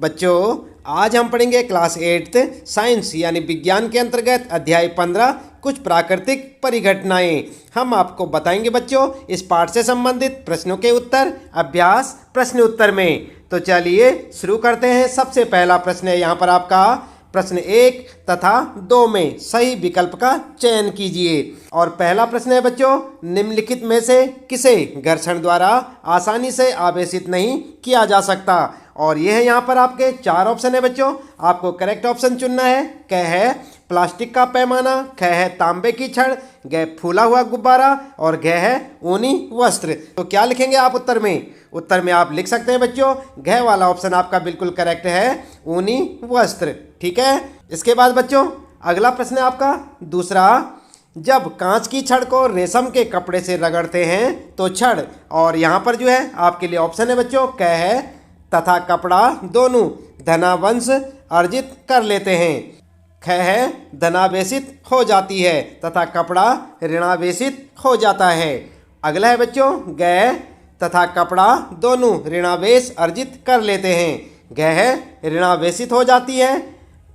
बच्चों आज हम पढ़ेंगे क्लास 8th साइंस यानी विज्ञान के अंतर्गत अध्याय 15 कुछ प्राकृतिक परिघटनाएं। हम आपको बताएंगे बच्चों इस पाठ से संबंधित प्रश्नों के उत्तर अभ्यास प्रश्न उत्तर में। तो चलिए शुरू करते हैं। सबसे पहला प्रश्न है यहाँ पर आपका प्रश्न 1 तथा 2 में सही विकल्प का चयन कीजिए। और पहला प्रश्न है बच्चों, निम्नलिखित में से किसे घर्षण द्वारा आसानी से आवेशित नहीं किया जा सकता। और यह है यहाँ पर आपके 4 ऑप्शन है बच्चों, आपको करेक्ट ऑप्शन चुनना है। क है प्लास्टिक का पैमाना, ख है तांबे की छड़, ग फूला हुआ गुब्बारा और घ है ऊनी वस्त्र। तो क्या लिखेंगे आप उत्तर में? उत्तर में आप लिख सकते हैं बच्चों घ वाला ऑप्शन आपका बिल्कुल करेक्ट है, ऊनी वस्त्र। ठीक है। इसके बाद बच्चों अगला प्रश्न है आपका दूसरा, जब कांच की छड़ को रेशम के कपड़े से रगड़ते हैं तो छड़, और यहाँ पर जो है आपके लिए ऑप्शन है बच्चों क है तथा कपड़ा दोनों धनावंश अर्जित कर लेते हैं। ख है धनावेशित हो जाती है तथा कपड़ा ऋणावेशित हो जाता है। अगला है बच्चों ग तथा कपड़ा दोनों ऋणावेश अर्जित कर लेते हैं। ग है ऋणावेशित हो जाती है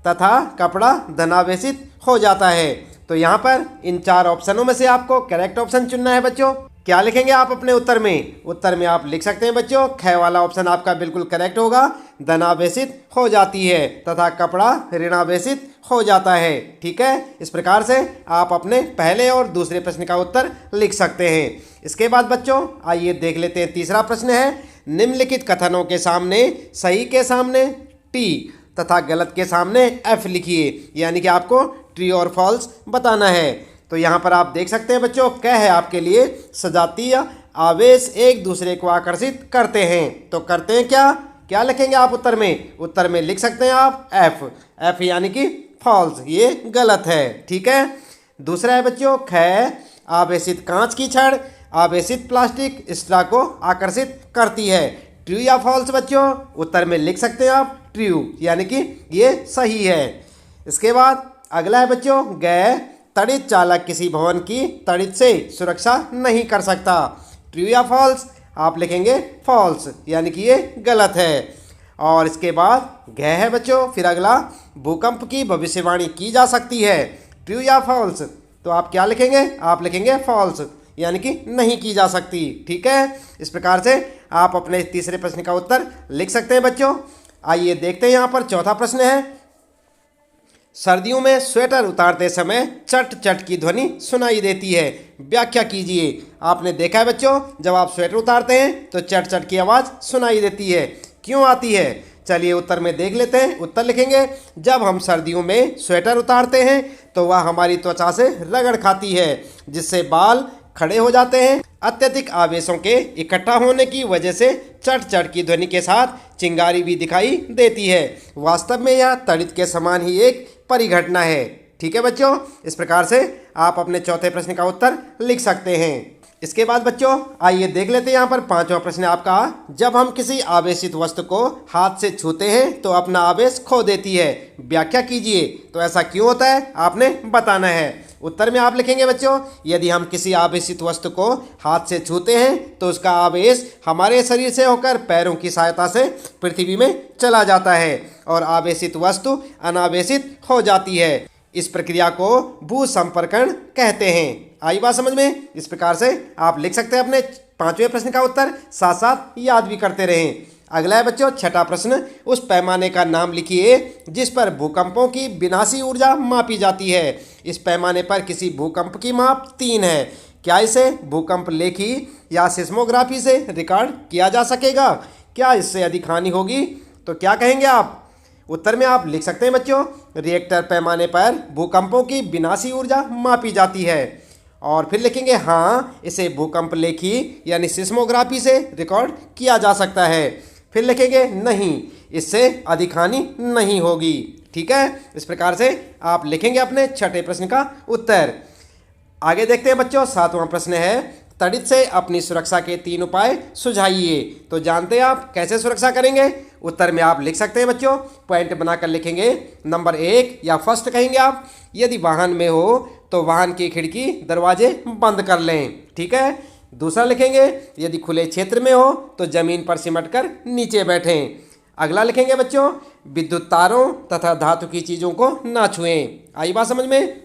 तथा कपड़ा धनावेशित हो जाता है। तो यहाँ पर इन 4 ऑप्शनों में से आपको करेक्ट ऑप्शन चुनना है बच्चों। क्या लिखेंगे आप अपने उत्तर में? उत्तर में आप लिख सकते हैं बच्चों ख वाला ऑप्शन आपका बिल्कुल करेक्ट होगा, धनावेशित हो जाती है तथा कपड़ा ऋणावेशित हो जाता है। ठीक है। इस प्रकार से आप अपने पहले और दूसरे प्रश्न का उत्तर लिख सकते हैं। इसके बाद बच्चों आइए देख लेते हैं तीसरा प्रश्न है, निम्नलिखित कथनों के सामने सही के सामने टी तथा गलत के सामने एफ लिखिए, यानी कि आपको ट्रू और फॉल्स बताना है। तो यहाँ पर आप देख सकते हैं बच्चों क है आपके लिए सजातीय आवेश एक दूसरे को आकर्षित करते हैं। तो करते हैं क्या? क्या लिखेंगे आप उत्तर में? उत्तर में लिख सकते हैं आप एफ। एफ यानी कि फॉल्स, ये गलत है। ठीक है। दूसरा है बच्चों ख, आवेशित कांच की छड़ आवेशित प्लास्टिक स्ट्रा को आकर्षित करती है। ट्रू या फॉल्स बच्चों? उत्तर में लिख सकते हैं आप ट्रू, यानी कि ये सही है। इसके बाद अगला है बच्चों ग, तड़ित चालक किसी भवन की तड़ित से सुरक्षा नहीं कर सकता। ट्रू या फॉल्स? आप लिखेंगे फॉल्स, यानी कि ये गलत है। और इसके बाद घ है बच्चों फिर अगला, भूकंप की भविष्यवाणी की जा सकती है। ट्रू या फॉल्स? तो आप क्या लिखेंगे? आप लिखेंगे फॉल्स, यानी कि नहीं की जा सकती। ठीक है। इस प्रकार से आप अपने तीसरे प्रश्न का उत्तर लिख सकते हैं बच्चों। आइए देखते हैं यहाँ पर चौथा प्रश्न है, सर्दियों में स्वेटर उतारते समय चट चट की ध्वनि सुनाई देती है, व्याख्या कीजिए। आपने देखा है बच्चों जब आप स्वेटर उतारते हैं तो चट चट की आवाज़ सुनाई देती है, क्यों आती है? चलिए उत्तर में देख लेते हैं। उत्तर लिखेंगे जब हम सर्दियों में स्वेटर उतारते हैं तो वह हमारी त्वचा से रगड़ खाती है, जिससे बाल खड़े हो जाते हैं। अत्यधिक आवेशों के इकट्ठा होने की वजह से चट चट की ध्वनि के साथ चिंगारी भी दिखाई देती है। वास्तव में यह तड़ित के समान ही एक परिघटना है। ठीक है बच्चों। इस प्रकार से आप अपने चौथे प्रश्न का उत्तर लिख सकते हैं। इसके बाद बच्चों आइए देख लेते हैं यहाँ पर पांचवा प्रश्न आपका, जब हम किसी आवेशित वस्तु को हाथ से छूते हैं तो अपना आवेश खो देती है, व्याख्या कीजिए। तो ऐसा क्यों होता है आपने बताना है। उत्तर में आप लिखेंगे बच्चों, यदि हम किसी आवेशित वस्तु को हाथ से छूते हैं तो उसका आवेश हमारे शरीर से होकर पैरों की सहायता से पृथ्वी में चला जाता है और आवेशित वस्तु अनावेशित हो जाती है। इस प्रक्रिया को भूसंपर्कण कहते हैं। आई बात समझ में? इस प्रकार से आप लिख सकते हैं अपने पांचवें प्रश्न का उत्तर, साथ साथ याद भी करते रहें। अगला है बच्चों छठा प्रश्न, उस पैमाने का नाम लिखिए जिस पर भूकंपों की विनाशी ऊर्जा मापी जाती है। इस पैमाने पर किसी भूकंप की माप 3 है। क्या इसे भूकंप लेखी या सिस्मोग्राफी से रिकॉर्ड किया जा सकेगा? क्या इससे अधिक हानि होगी? तो क्या कहेंगे आप? उत्तर में आप लिख सकते हैं बच्चों, रिएक्टर पैमाने पर भूकंपों की विनाशी ऊर्जा मापी जाती है। और फिर लिखेंगे हाँ, इसे भूकंप लेखी यानी सिस्मोग्राफी से रिकॉर्ड किया जा सकता है। फिर लिखेंगे नहीं, इससे अधिक हानि नहीं होगी। ठीक है। इस प्रकार से आप लिखेंगे अपने छठे प्रश्न का उत्तर। आगे देखते हैं बच्चों सातवां प्रश्न है, तड़ित से अपनी सुरक्षा के 3 उपाय सुझाइए। तो जानते हैं आप कैसे सुरक्षा करेंगे? उत्तर में आप लिख सकते हैं बच्चों, पॉइंट बनाकर लिखेंगे। नंबर 1 या फर्स्ट कहेंगे आप, यदि वाहन में हो तो वाहन की खिड़की दरवाजे बंद कर लें। ठीक है। दूसरा लिखेंगे, यदि खुले क्षेत्र में हो तो जमीन पर सिमट कर नीचे बैठें। अगला लिखेंगे बच्चों, विद्युत तारों तथा धातु की चीज़ों को ना छुएं। आई बात समझ में?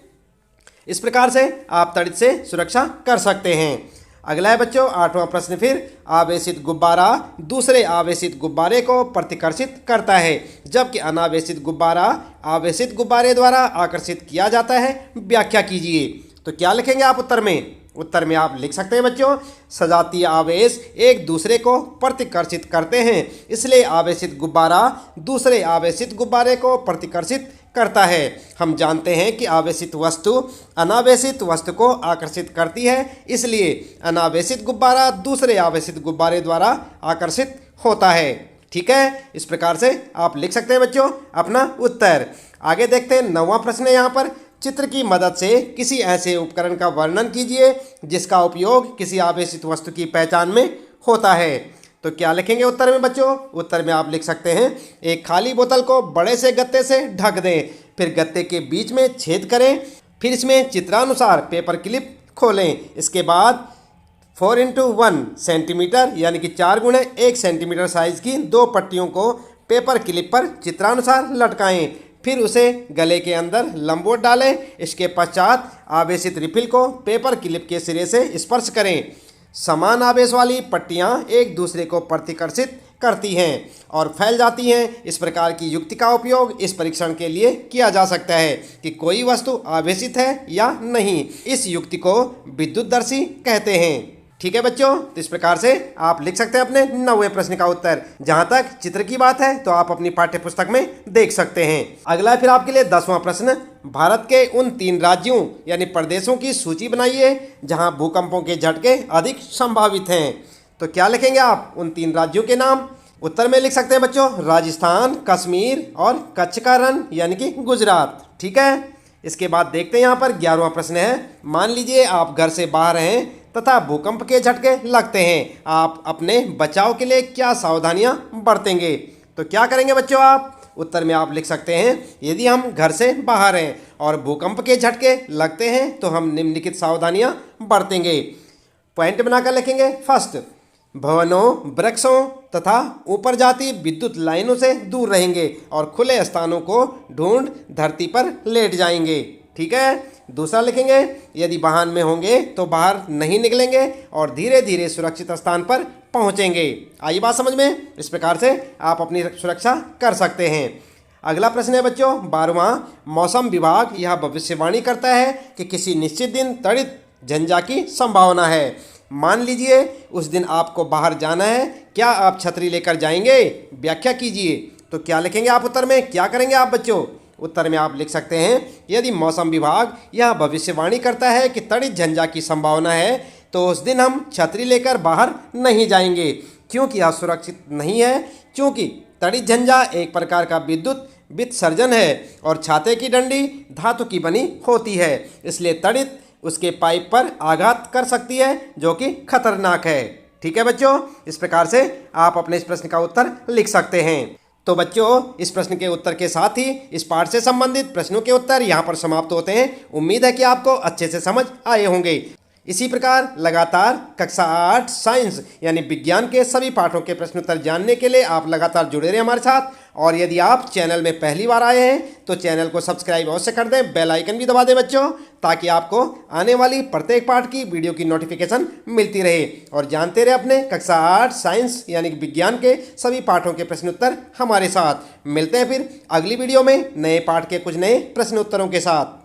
इस प्रकार से आप तड़ित से सुरक्षा कर सकते हैं। अगला है बच्चों 8वां प्रश्न, फिर आवेशित गुब्बारा दूसरे आवेशित गुब्बारे को प्रतिकर्षित करता है, जबकि अनावेशित गुब्बारा आवेशित गुब्बारे द्वारा आकर्षित किया जाता है, व्याख्या कीजिए। तो क्या लिखेंगे आप उत्तर में? उत्तर में आप लिख सकते हैं बच्चों, सजातीय आवेश एक दूसरे को प्रतिकर्षित करते हैं, इसलिए आवेशित गुब्बारा दूसरे आवेशित गुब्बारे को प्रतिकर्षित करता है। हम जानते हैं कि आवेशित वस्तु अनावेशित वस्तु को आकर्षित करती है, इसलिए अनावेशित गुब्बारा दूसरे आवेशित गुब्बारे द्वारा आकर्षित होता है। ठीक है, इस प्रकार से आप लिख सकते हैं बच्चों अपना उत्तर। आगे देखते हैं 9वां प्रश्न है। यहाँ पर चित्र की मदद से किसी ऐसे उपकरण का वर्णन कीजिए जिसका उपयोग किसी आवेशित वस्तु की पहचान में होता है। तो क्या लिखेंगे उत्तर में बच्चों? उत्तर में आप लिख सकते हैं, एक खाली बोतल को बड़े से गत्ते से ढक दें, फिर गत्ते के बीच में छेद करें, फिर इसमें चित्रानुसार पेपर क्लिप खोलें। इसके बाद 4x1 सेंटीमीटर यानी कि 4x1 सेंटीमीटर साइज़ की 2 पट्टियों को पेपर क्लिप पर चित्रानुसार लटकाएं, फिर उसे गले के अंदर लंबवत डालें। इसके पश्चात आवेशित रिफिल को पेपर क्लिप के सिरे से स्पर्श करें। समान आवेश वाली पट्टियां एक दूसरे को प्रतिकर्षित करती हैं और फैल जाती हैं। इस प्रकार की युक्ति का उपयोग इस परीक्षण के लिए किया जा सकता है कि कोई वस्तु आवेशित है या नहीं। इस युक्ति को विद्युतदर्शी कहते हैं। ठीक है बच्चों, तो इस प्रकार से आप लिख सकते हैं अपने 9वें प्रश्न का उत्तर। जहां तक चित्र की बात है तो आप अपनी पाठ्य पुस्तक में देख सकते हैं। अगला फिर आपके लिए 10वां प्रश्न, भारत के उन 3 राज्यों यानी प्रदेशों की सूची बनाइए जहां भूकंपों के झटके अधिक संभावित हैं। तो क्या लिखेंगे आप उन 3 राज्यों के नाम? उत्तर में लिख सकते हैं बच्चों, राजस्थान, कश्मीर और कच्छ का रण यानी कि गुजरात। ठीक है, इसके बाद देखते हैं यहाँ पर 11वां प्रश्न है, मान लीजिए आप घर से बाहर हैं तथा भूकंप के झटके लगते हैं, आप अपने बचाव के लिए क्या सावधानियां बरतेंगे? तो क्या करेंगे बच्चों आप? उत्तर में आप लिख सकते हैं, यदि हम घर से बाहर हैं और भूकंप के झटके लगते हैं तो हम निम्नलिखित सावधानियां बरतेंगे। पॉइंट बनाकर लिखेंगे। फर्स्ट, भवनों, वृक्षों तथा ऊपर जाती विद्युत लाइनों से दूर रहेंगे और खुले स्थानों को ढूंढ धरती पर लेट जाएंगे। ठीक है। दूसरा लिखेंगे, यदि वाहन में होंगे तो बाहर नहीं निकलेंगे और धीरे धीरे सुरक्षित स्थान पर पहुंचेंगे। आई बात समझ में? इस प्रकार से आप अपनी सुरक्षा कर सकते हैं। अगला प्रश्न है बच्चों 12वां, मौसम विभाग यह भविष्यवाणी करता है कि किसी निश्चित दिन त्वरित झंझा की संभावना है। मान लीजिए उस दिन आपको बाहर जाना है, क्या आप छतरी लेकर जाएंगे? व्याख्या कीजिए। तो क्या लिखेंगे आप उत्तर में? क्या करेंगे आप बच्चों? उत्तर में आप लिख सकते हैं, यदि मौसम विभाग यह भविष्यवाणी करता है कि त्वरित झंझा की संभावना है तो उस दिन हम छतरी लेकर बाहर नहीं जाएंगे, क्योंकि यह सुरक्षित नहीं है। क्योंकि त्वरित झंझा एक प्रकार का विद्युत वित्सर्जन है और छाते की डंडी धातु की बनी होती है, इसलिए त्वरित उसके पाइप पर आघात कर सकती है जो कि खतरनाक है। ठीक है बच्चों, इस प्रकार से आप अपने इस प्रश्न का उत्तर लिख सकते हैं। तो बच्चों, इस प्रश्न के उत्तर के साथ ही इस पाठ से संबंधित प्रश्नों के उत्तर यहाँ पर समाप्त होते हैं। उम्मीद है कि आपको अच्छे से समझ आए होंगे। इसी प्रकार लगातार कक्षा 8 साइंस यानी विज्ञान के सभी पाठों के प्रश्नोत्तर जानने के लिए आप लगातार जुड़े रहें हमारे साथ। और यदि आप चैनल में पहली बार आए हैं तो चैनल को सब्सक्राइब अवश्य कर दें, बेल आइकन भी दबा दें बच्चों, ताकि आपको आने वाली प्रत्येक पाठ की वीडियो की नोटिफिकेशन मिलती रहे और जानते रहे अपने कक्षा 8 साइंस यानी विज्ञान के सभी पाठों के प्रश्नोत्तर हमारे साथ। मिलते हैं फिर अगली वीडियो में नए पाठ के कुछ नए प्रश्नोत्तरों के साथ।